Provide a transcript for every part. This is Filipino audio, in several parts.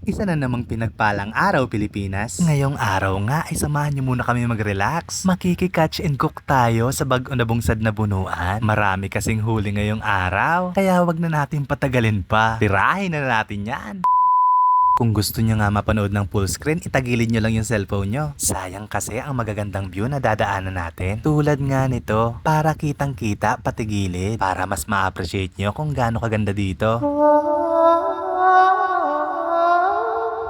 Isa na namang pinagpalang araw, Pilipinas. Ngayong araw nga ay samahan niyo muna kami mag-relax. Makiki-catch and cook tayo sa bag-o na bungsad na bunuan. Marami kasing huli ngayong araw, kaya wag na natin patagalin pa. Tirahin na natin yan. Kung gusto nyo nga mapanood ng full screen, itagilid nyo lang yung cellphone nyo. Sayang kasi ang magagandang view na dadaanan natin. Tulad nga nito, para kitang-kita pati gilid. Para mas ma-appreciate nyo kung gaano kaganda dito.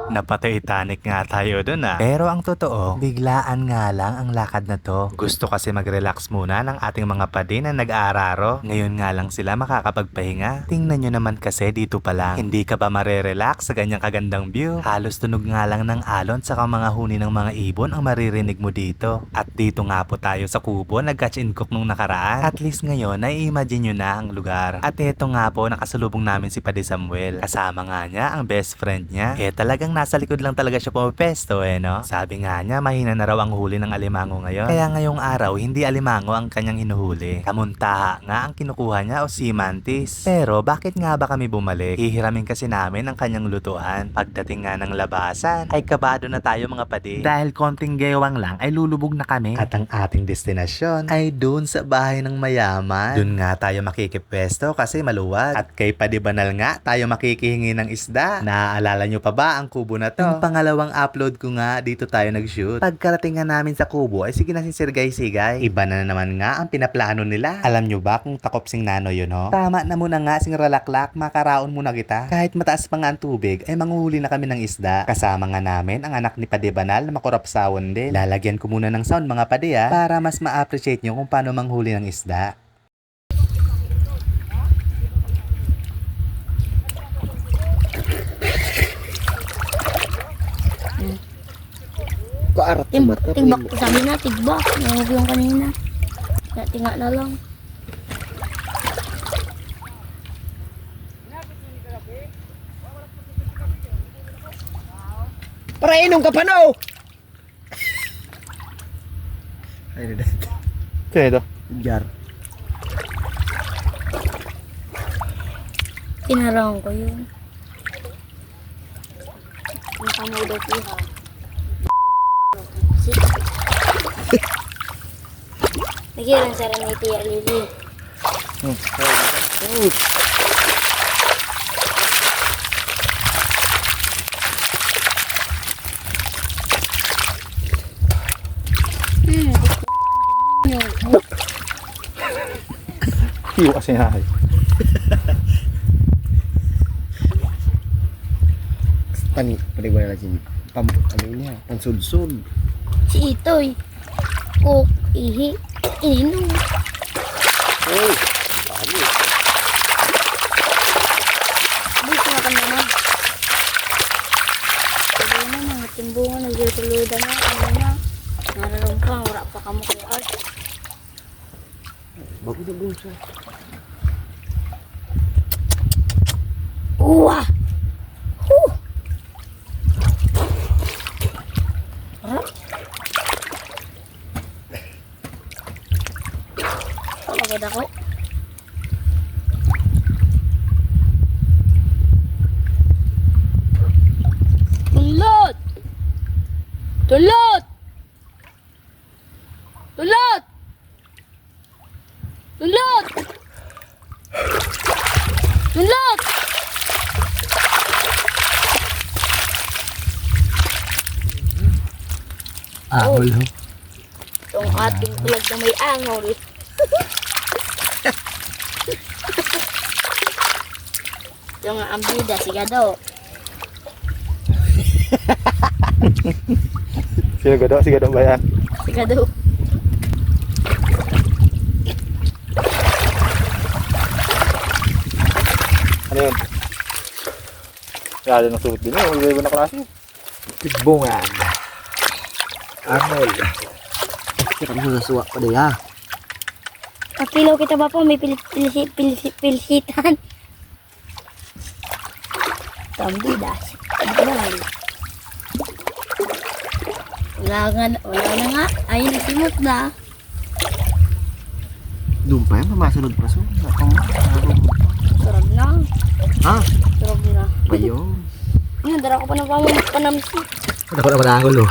Napatitanic nga tayo dun ah. Pero ang totoo, biglaan nga lang ang lakad na to. Gusto kasi mag-relax muna ng ating mga padi na nag-aararo. Ngayon nga lang sila makakapagpahinga. Tingnan nyo naman kasi dito pa lang. Hindi ka ba marerelax sa ganyang kagandang view? Halos tunog nga lang ng alon saka mga huni ng mga ibon ang maririnig mo dito. At dito nga po tayo sa kubo nag-catch and cook nung nakaraan. At least ngayon, nai-imagine nyo na ang lugar. At eto nga po, nakasalubong namin si Padi Samuel. Kasama nga niya ang best friend niya. Talagang nasa likod lang talaga siya pumapesto no? Sabi nga niya, mahina na raw ang huli ng alimango ngayon. Kaya ngayong araw, hindi alimango ang kanyang hinuhuli. Kamuntaha nga ang kinukuha niya o sea mantis. Pero bakit nga ba kami bumalik? Hihiramin kasi namin ang kanyang lutuan. Pagdating nga ng labasan, ay kabado na tayo mga padi. Dahil konting gewang lang ay lulubog na kami. At ang ating destinasyon ay dun sa bahay ng mayaman. Dun nga tayo makikipwesto kasi maluwag. At kay Padi Banal nga tayo makikihingi ng isda. Naaalala nyo pa ba ang kubo na to? Yung pangalawang upload ko nga, dito tayo nag-shoot. Pagkarating nga namin sa kubo, ay sige na si Sir Sigay. Iba na naman nga ang pinaplano nila. Alam nyo ba kung takop sing nano yun ho? Tama na muna nga sing ralaklak, makaraon muna kita. Kahit mataas pa nga ang tubig, ay manguhuli na kami ng isda. Kasama nga namin ang anak ni Padi Banal na makurapsawan din. Lalagyan ko muna ng sound mga padi para mas ma-appreciate nyo kung paano manghuli ng isda. Tigbak ko sabi na, tigbak. Nangag yung kanina. Natinga na lang. Para inom ka pa no? Ay, dito. Kaya ito? Jar. Kinarang ko yun. Ang kamo daw piha. Nagiran sa rin ni Tia Lili. Iyo kasi nga. Panigwala na sin. Ano niya? Pansudsud. Si Itoy. Cook, ihi, ininom. Hey, paano? Dito na kami naman. Sabi na mga timbungan, nagtuludan na, ano na. Nararong pa, wala pa kamo kay Art. Bago na bulsa. Uwa! Pagod ako. Tulot! Tulot! Tulot! Tulot! Tulot! Ahol ho. Itong ating vlog na may angol. Ito nga ang bida, sigado. Sigado ba yan? Sigado. Ano yun? Lalo ng suot din yun. Iba-iba na klase. Tigbungan. Ahol. Kaya kami nasuwa pa din ha. Kakilaw kita ba po? May pilisitan. Itong bida, sigado. Wala na nga. Ay, nasimot na. Doon pa yan, mamasunod pa so. Sarap na. Ha? Sarap na. Ayun. Yan, dara ko pa ng panamsi. Ako na manangol oh.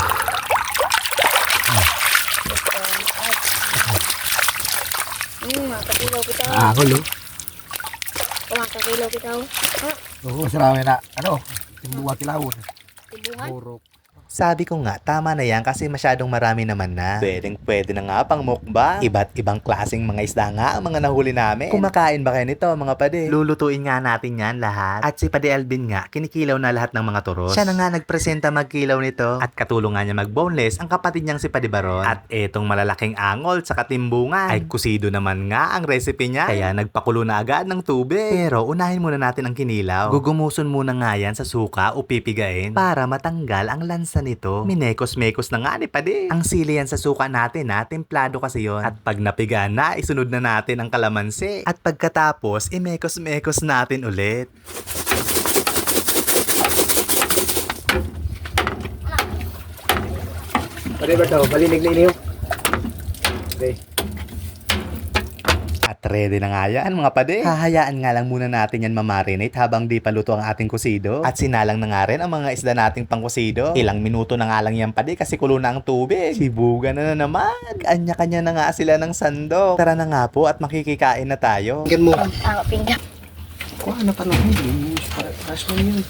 Makakilaw kita. Angol oh. Makakilaw kita. Ha? Oo, sarami na. Ano? Timbuwa kilawon. Tibungan? Burok. Sabi ko nga, tama na yan kasi masyadong marami naman na. Pwede na nga pang mukbang. Iba't ibang klaseng mga isda nga ang mga nahuli namin. Kumakain ba kayo nito mga pade? Lulutuin nga natin yan lahat. At si Pade Alvin nga, kinikilaw na lahat ng mga turos. Siya na nga nagpresenta magkilaw nito. At katulong nga niya mag-boneless ang kapatid niyang si Pade Baron. At etong malalaking angol sa katimbungan ay kusido naman nga ang recipe niya. Kaya nagpakulo na agad ng tubig. Pero unahin muna natin ang kinilaw. Gugumuson muna nga yan sa suka o pipigain para matanggal ang lansa nito. Minekos-mekos na nga ni Pade. Ang sili yan sa suka natin ha, templado kasi yon. At pag napiga na, isunod na natin ang kalamansi. At pagkatapos, imekos-mekos natin ulit. Pwede ba ito? Malinig na iniyo. Okay. At ready na nga yan mga pade. Hahayaan nga lang muna natin yan mamarinate habang di pa luto ang ating kusido. At sinalang na nga rin ang mga isda nating pangkusido. Ilang minuto na nga lang yan pade kasi kulo na ang tubig. Sibugan na naman. Anya-kanya na nga sila ng sandok. Tara na nga po at makikikain na tayo. Tingnan mo. Ang pinggan. Kuha na pa lang yun. Crush mo yun.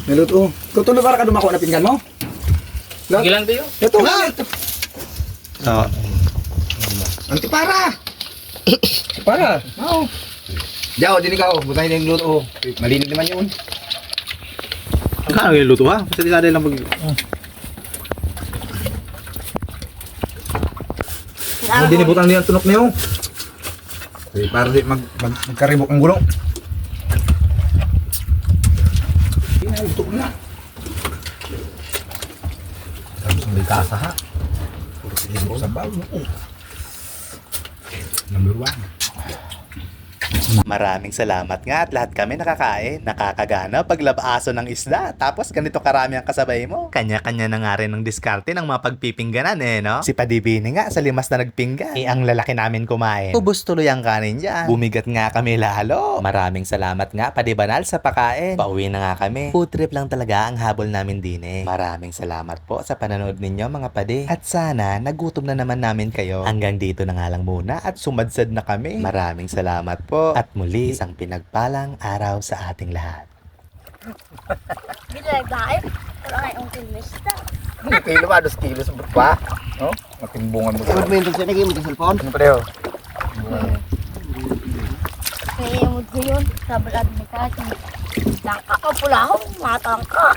Naluto. Tutuloy para ka dumako na pinggan mo? Gilang tayo? Ito nga. So, Antipara! Para? Oo. Diyaw, din ikaw. Butahin na yung luto. Malinig naman yun. ano yung luto ha? Kasi di lang mag... Hindi nibutang niya ang tunok niyo. Okay, para di magkaribok ang gulong. Hindi na, luto na. Tapos may kasa ha. Puro sinibok sa bago. Number 1. Maraming salamat nga at lahat kami nakakain. Nakakagana paglabaso ng isda. Tapos ganito karami ang kasabay mo. Kanya-kanya na nga rin ng diskarte ng mga pagpipingganan no? Si Padibini nga sa limas na nagpinggan. Ang lalaki namin kumain. Ubus tuloy ang kanin dyan. Bumigat nga kami lalo. Maraming salamat nga Padibanal sa pakain. Pauwi na nga kami. Food trip lang talaga ang habol namin din Maraming salamat po sa panonood ninyo mga pade. At sana nagutom na naman namin kayo. Hanggang dito na nga lang muna at sumadsad na kami. Maraming salamat po. At muli, isang pinagpalang araw sa ating lahat. Bilay ba? Wala kayong kinista. Kilo ba? 2 kilos pa? No? Matimbungan mo. Ano ba yung siya naging mo sa cellphone? Ano pa rin? Kaya mo yun. Sa balad ni Kasi. Langka ka pula ako. Matang ka.